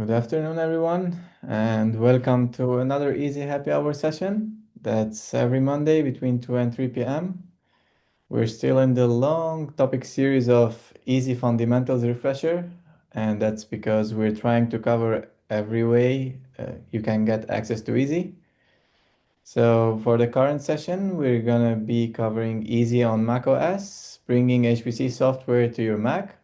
Good afternoon, everyone, and welcome to another Easy Happy Hour session. That's every Monday between 2 and 3 p.m. We're still in the long topic series of Easy Fundamentals Refresher, and that's because we're trying to cover every way you can get access to Easy. So for the current session, we're gonna be covering Easy on macOS, bringing HPC software to your Mac.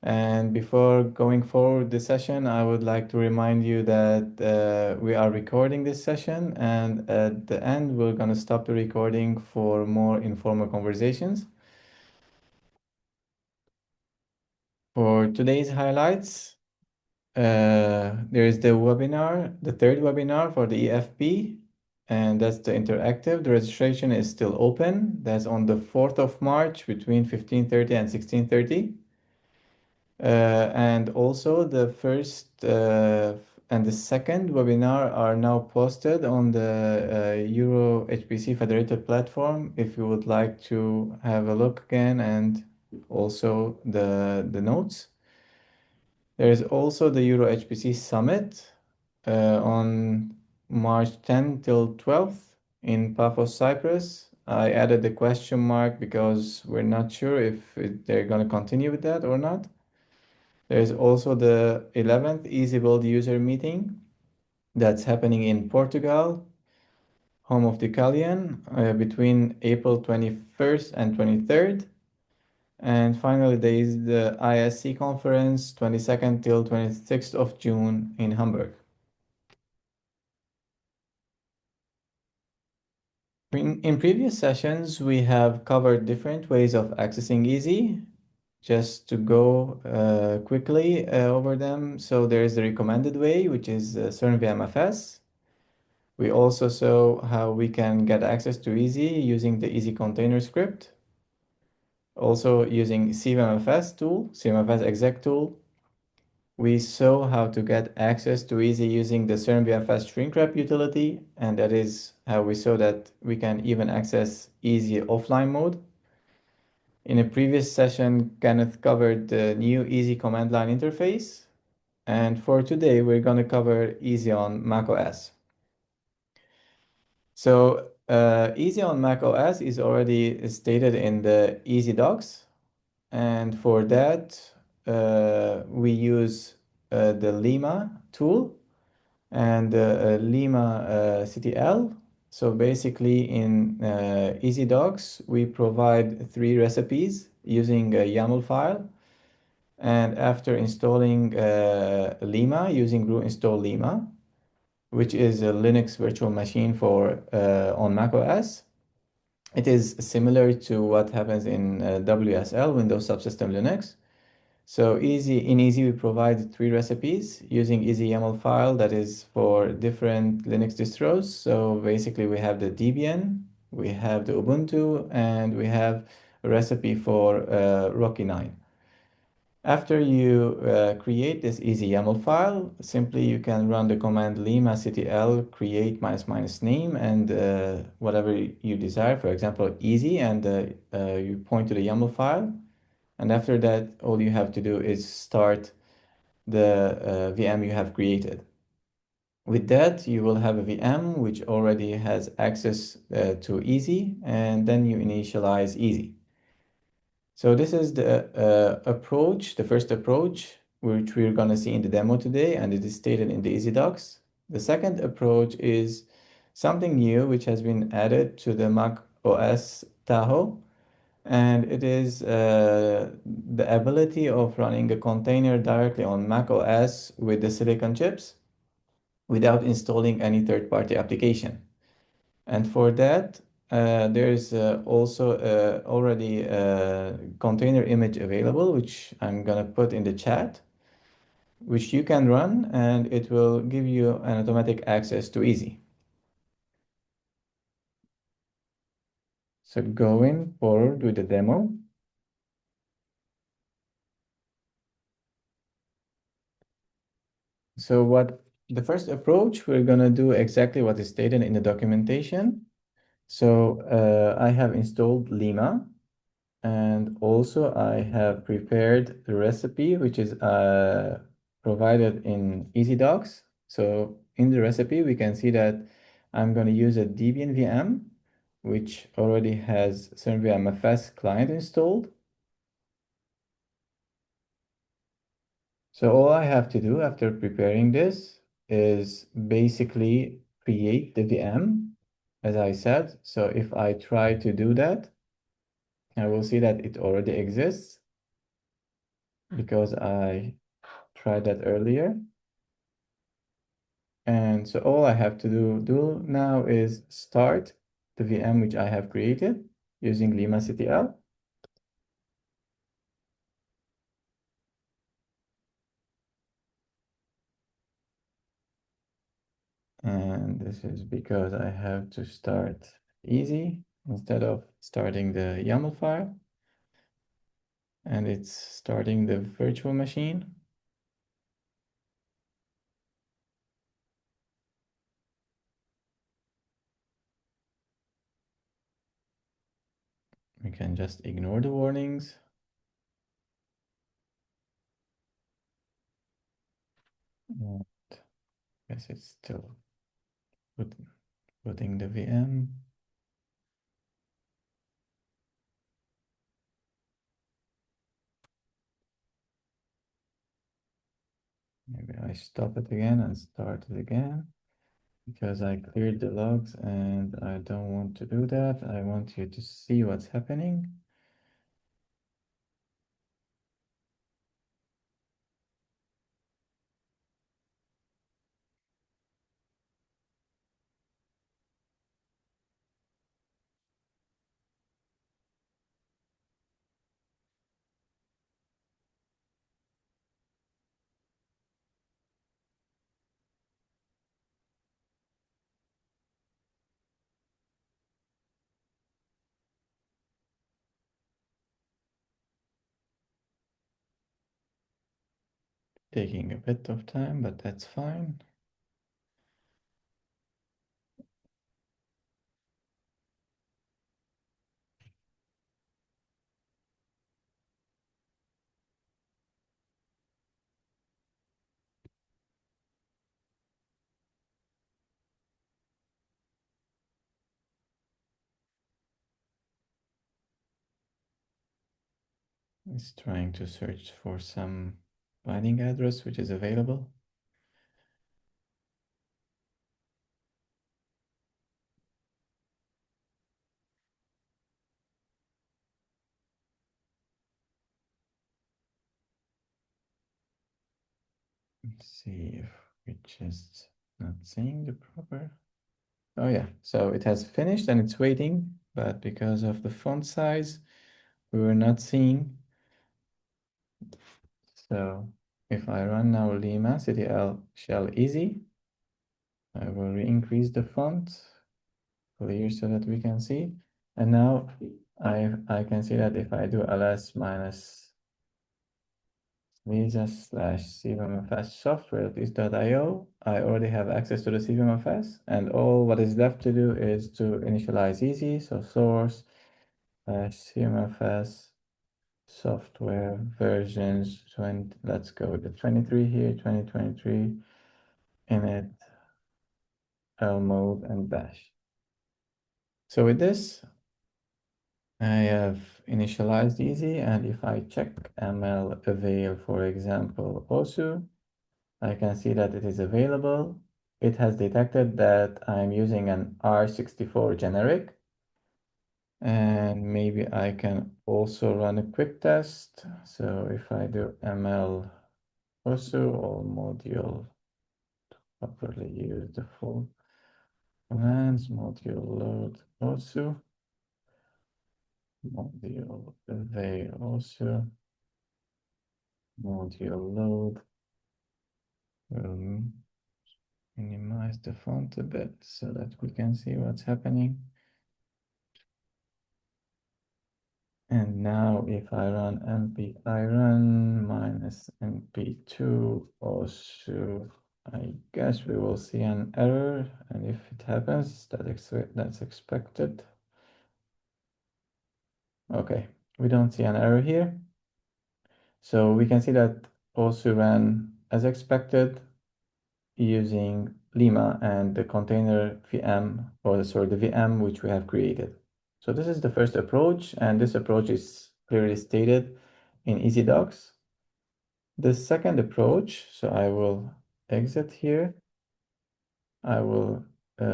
And before going forward this session, I would like to remind you that we are recording this session, and at the end, we're going to stop the recording for more informal conversations. For today's highlights, there is the webinar, the third webinar for the EFP, and that's the interactive. The registration is still open. That's on the 4th of March between 15:30 and 16:30. And also the first and the second webinar are now posted on the Euro HPC Federated platform if you would like to have a look again, and also the notes. There is also the Euro HPC Summit on March 10 till 12th in Paphos, Cyprus. I added the question mark because we're not sure if they're going to continue with that or not. There's also the 11th EasyBuild user meeting that's happening in Portugal, home of the Callian, between April 21st and 23rd. And finally, there is the ISC conference, 22nd till 26th of June in Hamburg. In previous sessions, we have covered different ways of accessing Easy. Just to go quickly over them. So there is the recommended way, which is CERN VMFS. We also saw how we can get access to Easy using the Easy container script. Also using CVMFS tool, CVMFS exec tool. We saw how to get access to Easy using the CERN VMFS shrink wrap utility, and that is how we saw that we can even access Easy offline mode. In a previous session, Kenneth covered the new Easy command line interface. And for today, we're going to cover Easy on macOS. So Easy on macOS is already stated in the Easy docs. And for that, we use the Lima tool and Lima CTL. So basically in Easy docs, we provide 3 recipes using a YAML file. And after installing Lima using root install Lima, which is a Linux virtual machine for on macOS, it is similar to what happens in WSL, Windows Subsystem Linux. So in Easy, we provide 3 recipes using Easy YAML file that is for different Linux distros. So basically, we have the Debian, we have the Ubuntu, and we have a recipe for Rocky 9. After you create this Easy YAML file, simply you can run the command limactl create -- name and whatever you desire, for example, Easy, and you point to the YAML file. And after that, all you have to do is start the VM you have created. With that, you will have a VM which already has access to Easy, and then you initialize Easy. So this is the approach, the first approach, which we're going to see in the demo today, and it is stated in the Easy Docs. The second approach is something new, which has been added to the Mac OS Tahoe, and it is the ability of running a container directly on Mac OS with the silicon chips without installing any third-party application. And for that, there's also already a container image available, which I'm gonna put in the chat, which you can run, and it will give you an automatic access to Easy. So going forward with the demo. So what the first approach, we're gonna do exactly what is stated in the documentation. So I have installed Lima. And also I have prepared the recipe, which is provided in EasyDocs. So in the recipe, we can see that I'm going to use a Debian VM, which already has ServerMFS client installed. So all I have to do after preparing this is basically create the VM, as I said. So if I try to do that, I will see that it already exists because I tried that earlier. And so all I have to do now is start the VM which I have created using limactl. And this is because I have to start easy instead of starting the YAML file. And it's starting the virtual machine. We can just ignore the warnings. And I guess it's still putting the VM. Maybe I stop it again and start it again because I cleared the logs and I don't want to do that. I want you to see what's happening. Taking a bit of time, but that's fine. It's trying to search for some binding address which is available. Let's see if we just not seeing the proper. Oh yeah, so it has finished and it's waiting, but because of the font size, we were not seeing. So if I run now limactl shell easy, I will increase the font clear so that we can see. And now I can see that if I do ls minus lisa slash cvmfs software.io, I already have access to the cvmfs, and all what is left to do is to initialize easy. So source cvmfs software versions 20, let's go with the 23 here, 2023, init, lmode, and bash. So with this, I have initialized easy, and if I check ml avail, for example, osu, I can see that it is available. It has detected that I'm using an R64 generic, and maybe I can also run a quick test. So if I do ml osu or module properly use the full commands, module load osu, module avail osu, module load. We'll minimize the font a bit so that we can see what's happening. And now if I run npI run minus np2 also, I guess we will see an error. And if it happens, that's expected. Okay, we don't see an error here. So we can see that also ran as expected, using Lima and the container VM, or sorry, the VM which we have created. So this is the first approach, and this approach is clearly stated in EasyDocs. The second approach, so I will exit here. I will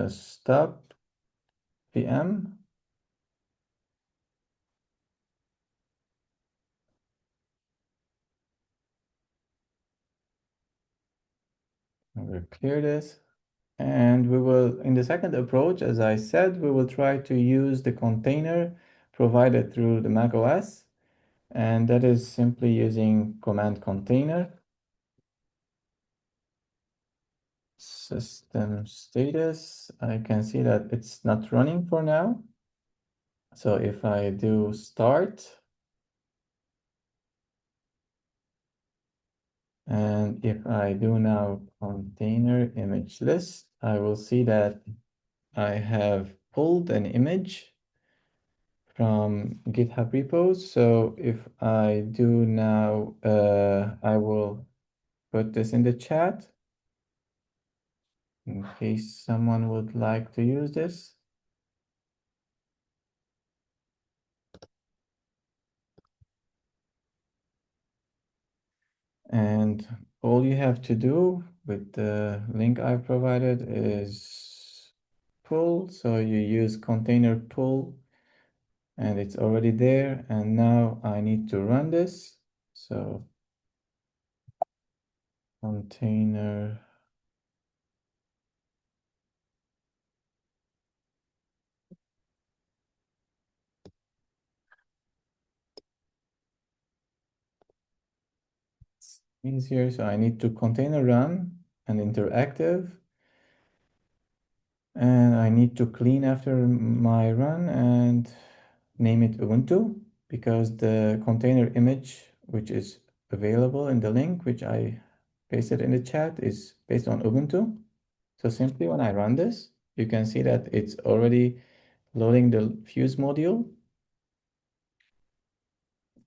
stop VM. I will clear this. And we will, in the second approach, as I said, we will try to use the container provided through the macOS. And that is simply using command container. System status, I can see that it's not running for now. So if I do start, and if I do now container image list, I will see that I have pulled an image from GitHub repos. So if I do now, I will put this in the chat in case someone would like to use this. And all you have to do with the link I've provided is pull. So you use container pull and it's already there. And now I need to run this. So container easier. So I need to container run and interactive. And I need to clean after my run and name it Ubuntu, because the container image, which is available in the link, which I pasted in the chat, is based on Ubuntu. So simply when I run this, you can see that it's already loading the Fuse module.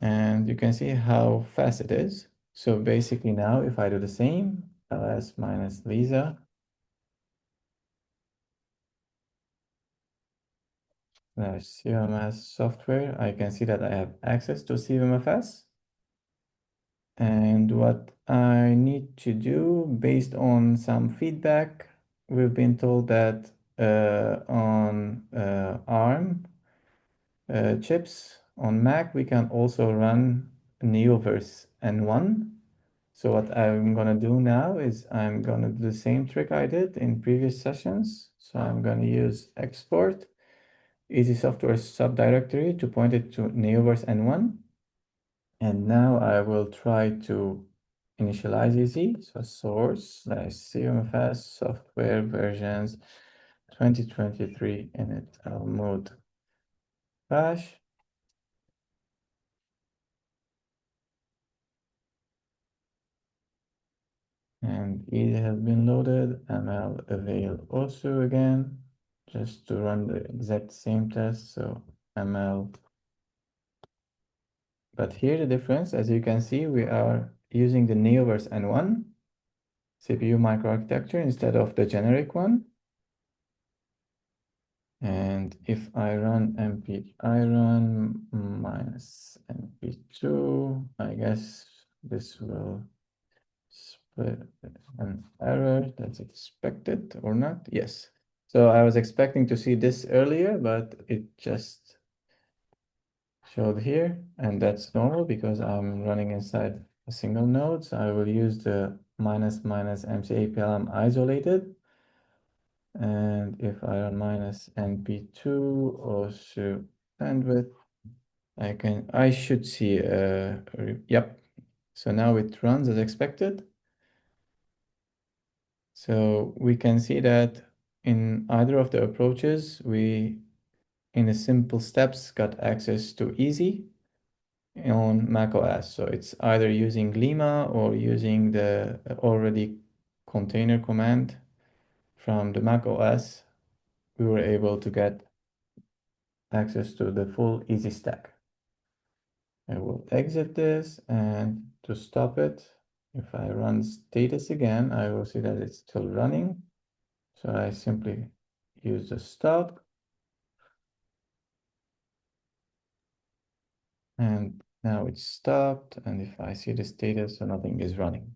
And you can see how fast it is. So basically now, if I do the same, ls minus Lisa, CMS software, I can see that I have access to CMFS. And what I need to do based on some feedback, we've been told that on ARM chips on Mac, we can also run Neoverse N1. So what I'm gonna do now is I'm gonna do the same trick I did in previous sessions. So I'm gonna use export easy software subdirectory to point it to Neoverse N1. And now I will try to initialize easy. So source slash cmfs software versions 2023 init mode bash. And easy has been loaded. ml avail also again, just to run the exact same test. So ml. But here the difference, as you can see, we are using the Neoverse N1 CPU microarchitecture instead of the generic one. And if I run np run minus np2, I guess this will split an error that's expected or not. Yes. So I was expecting to see this earlier, but it just showed here, and that's normal because I'm running inside a single node. So I will use the minus mcapLM isolated. And if I run minus np2 also bandwidth, I should see yep. So now it runs as expected. So we can see that in either of the approaches, we in a simple steps got access to easy on macOS. So it's either using Lima or using the already container command from the macOS. We were able to get access to the full easy stack. I will exit this, and to stop it, If I run status again, I will see that it's still running. So I simply use the stop. And now it's stopped. And if I see the status, so nothing is running.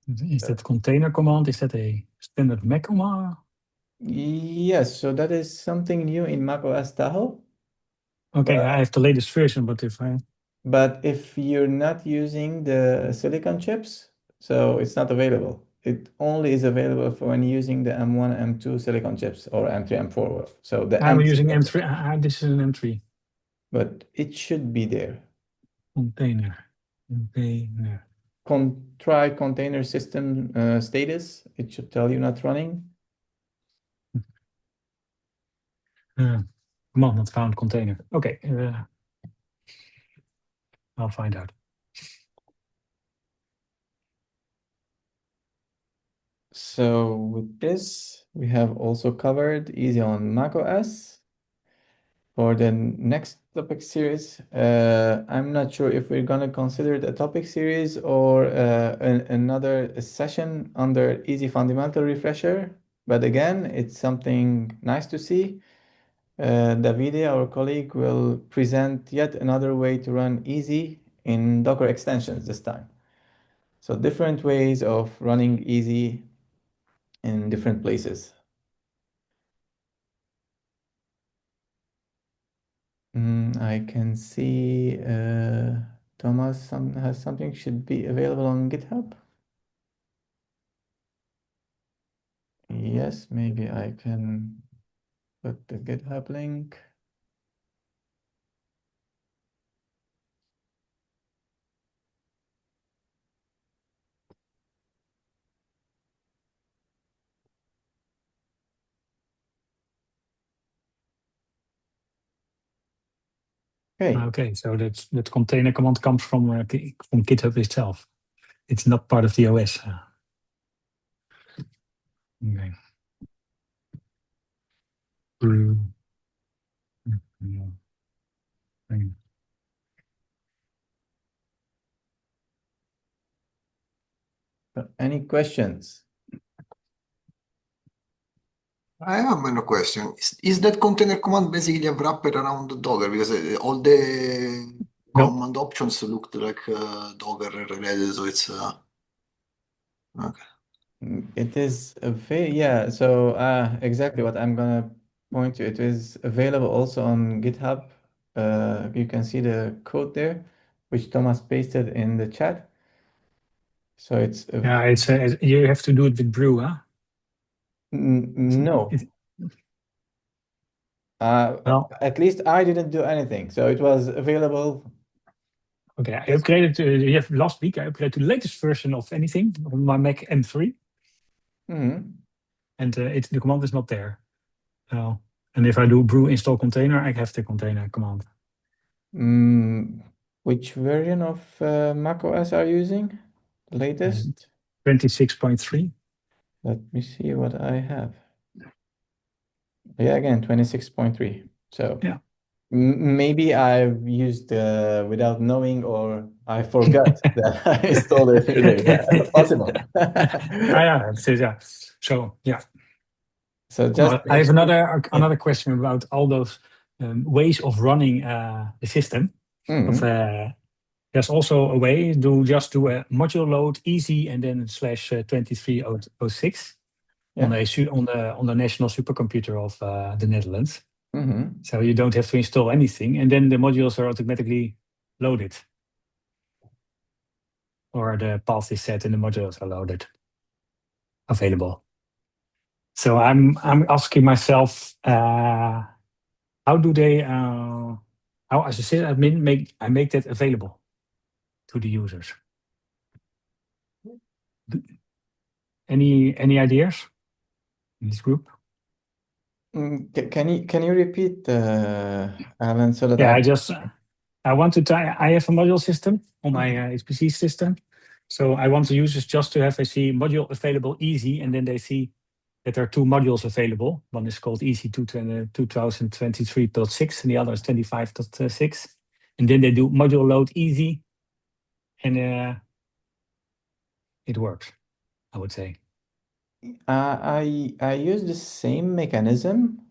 Is that container command? Is that a standard Mac command? Yes, so that is something new in macOS Tahoe. Okay, I have the latest version, but But if you're not using the silicon chips, so it's not available. It only is available for when using the M1, M2 silicon chips or M3, M4. So the I'm using M3, M3. This is an M3 but it should be there. container. Try container system status. It should tell you not running. Command not found container. Okay, I'll find out. So with this, we have also covered easy on macOS. For the next topic series, I'm not sure if we're gonna consider it a topic series or another session under easy fundamental refresher. But again, it's something nice to see. Davide, our colleague, will present yet another way to run easy in Docker extensions this time. So different ways of running easy in different places. I can see Thomas has something should be available on GitHub. Yes, maybe I can put the GitHub link. Okay, so that container command comes from GitHub itself. It's not part of the OS. Okay. Any questions? I have a minor question. Is that container command basically a wrapper around Docker? Because all the No. command options looked like Docker related, so it's okay. It is yeah. So exactly what I'm gonna point to. It is available also on GitHub. You can see the code there, which Thomas pasted in the chat. So it's Yeah, it's you have to do it with brew, huh? No. Well, At least I didn't do anything. So it was available. okay, I upgraded. Last week I upgraded to the latest version of anything on my Mac M3, and the command is not there. And if I do brew install container, I have the container command. Which version of macOS are you using? Latest? 26.3. Let me see what I have. Yeah, again, 26.3. So yeah. Maybe I've used without knowing, or I forgot that I installed it earlier. Yeah, that's possible. Yeah. So yeah. So just I have yeah. another question about all those ways of running the system. There's also a way to just do a module load easy and then /2306 on the national supercomputer of the Netherlands. So you don't have to install anything, and then the modules are automatically loaded, or the path is set and the modules are loaded, available. So I'm asking myself, how do they, how as a sysadmin make that available to the users? Any ideas in this group? Can you repeat, Alan, so that I want to I have a module system on my HPC system. So I want the users just to have a module available easy, and then they see that there are two modules available. One is called EESSI 2023.6 and the other is 25.6. And then they do module load easy, and it works, I would say. I use the same mechanism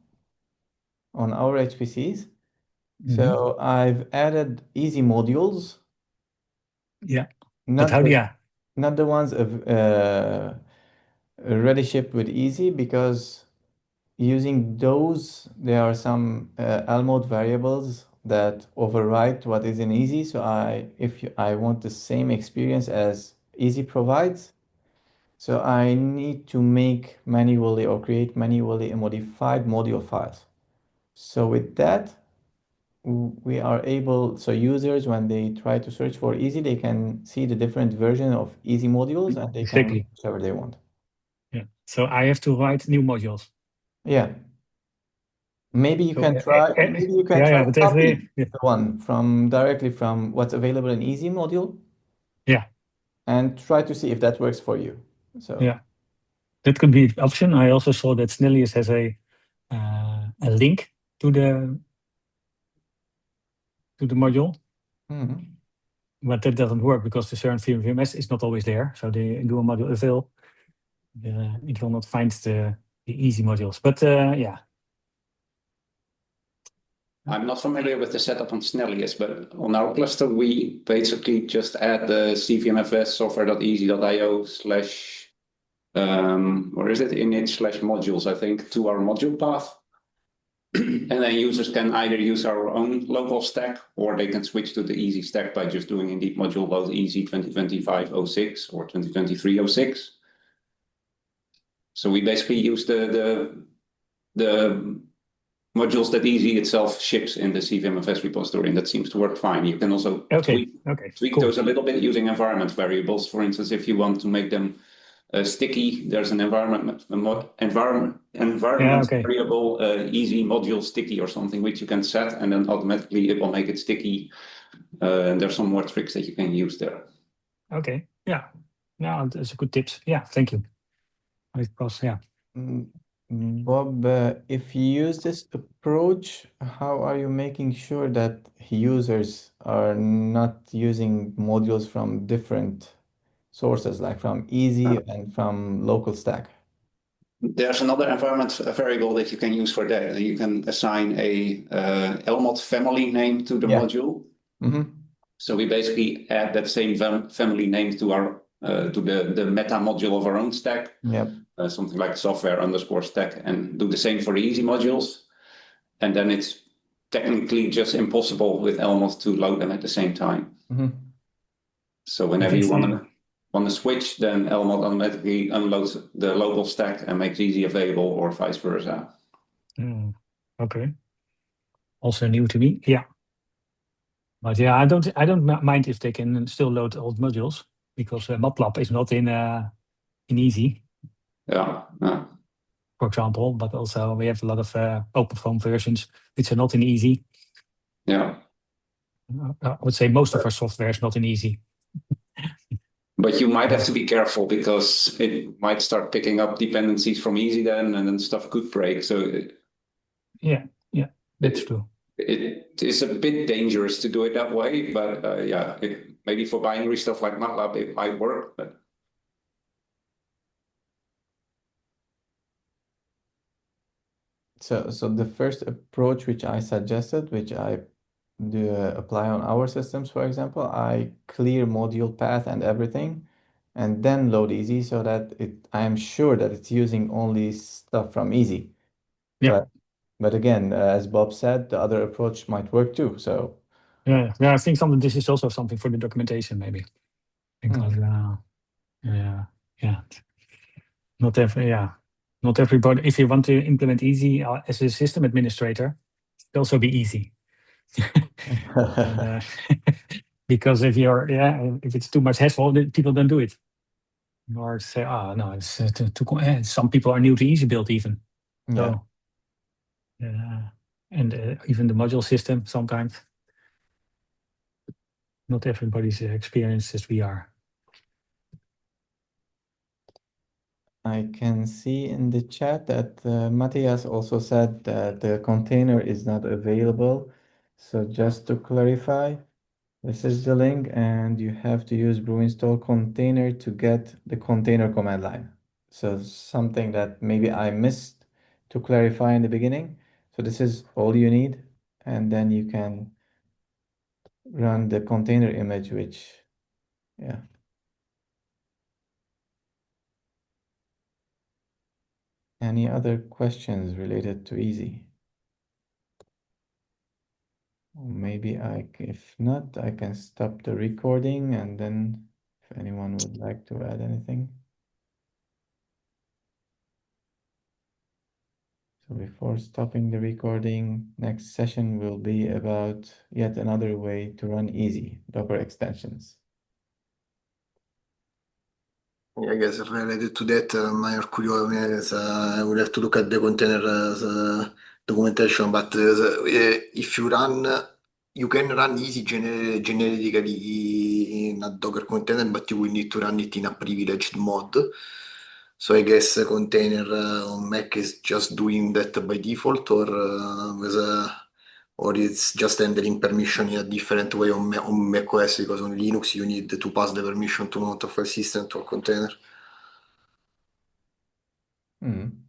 on our HPCs. So I've added easy modules, Yeah. But not how do the you? not the ones of ready shipped with easy, because using those there are some mode variables that override what is in easy. So I want the same experience as easy provides, so I need to make manually or create manually a modified module files. So with that, we are able, so users, when they try to search for easy, they can see the different version of easy modules and they can run Exactly. whichever they want. Yeah. So I have to write new modules. Yeah. Maybe you So can try, yeah, to but copy yeah, the one from directly from what's available in easy module yeah, and try to see if that works for you. So yeah. That could be an option. I also saw that Snellius has a link to the module, mhm. but that doesn't work because the CERN VMS is not always there. So they do a module avail. It will not find the easy modules. But yeah, I'm not familiar with the setup on Snellius, but on our cluster, we basically just add the cvmfs software.easy.io slash, where is it? Init slash modules, I think, to our module path. And then users can either use our own local stack, or they can switch to the easy stack by just doing indeed module load easy 2025-06 or 2023-06. So we basically use the modules that easy itself ships in the CVMFS repository, and that seems to work fine. You can also tweak cool. those a little bit using environment variables. For instance, if you want to make them sticky, there's an environment variable, easy module sticky or something, which you can set, and then automatically it will make it sticky. And there's some more tricks that you can use there. Okay, yeah, no, that's a good tips. Yeah, thank you. Because yeah. Bob, if you use this approach, how are you making sure that users are not using modules from different sources, like from easy and from local stack? There's another environment variable that you can use for that. You can assign a LMOD family name to the module. So we basically add that same family name to our to the meta module of our own stack. Yep. Something like software_stack, and do the same for the easy modules. And then it's technically just impossible with LMOD to load them at the same time. So whenever you want to switch, then LMOD automatically unloads the local stack and makes easy available, or vice versa. Okay. Also new to me. Yeah. But yeah, I don't mind if they can still load old modules, because MATLAB is not in easy. Yeah. For example, but also we have a lot of OpenFOAM versions which are not in easy. Yeah. I would say most of our software is not in easy. But you might have to be careful, because it might start picking up dependencies from easy then, and then stuff could break. So yeah, that's true. It is a bit dangerous to do it that way, but yeah, maybe for binary stuff like MATLAB, it might work. But so the first approach which I suggested, which I do apply on our systems, for example, I clear module path and everything, and then load easy, so that I am sure that it's using only stuff from easy. Yeah. But again, as Bob said, the other approach might work too. So yeah, I think this is also something for the documentation, maybe, because not everybody. If you want to implement easy as a system administrator, it will also be easy. Because if it's too much hassle, then people don't do it. Or say, no, it's too. Some people are new to easy build even. So, and even the module system sometimes. Not everybody's experienced as we are. I can see in the chat that Matthias also said that the container is not available. So just to clarify, This is the link, and you have to use brew install container to get the container command line. So something that maybe I missed to clarify in the beginning. So this is all you need, and then you can run the container image, which, yeah. Any other questions related to Easy? Maybe if not, I can stop the recording, and then if anyone would like to add anything. So before stopping the recording, next session will be about yet another way to run easy Docker extensions. Yeah, I guess related to that, my curiosity is I will have to look at the container documentation, but if you run, you can run easy generically in a Docker container, but you will need to run it in a privileged mode. So I guess a container on Mac is just doing that by default, or it's just handling permission in a different way on macOS, because on Linux you need to pass the permission to mount a file system to a container. Mm.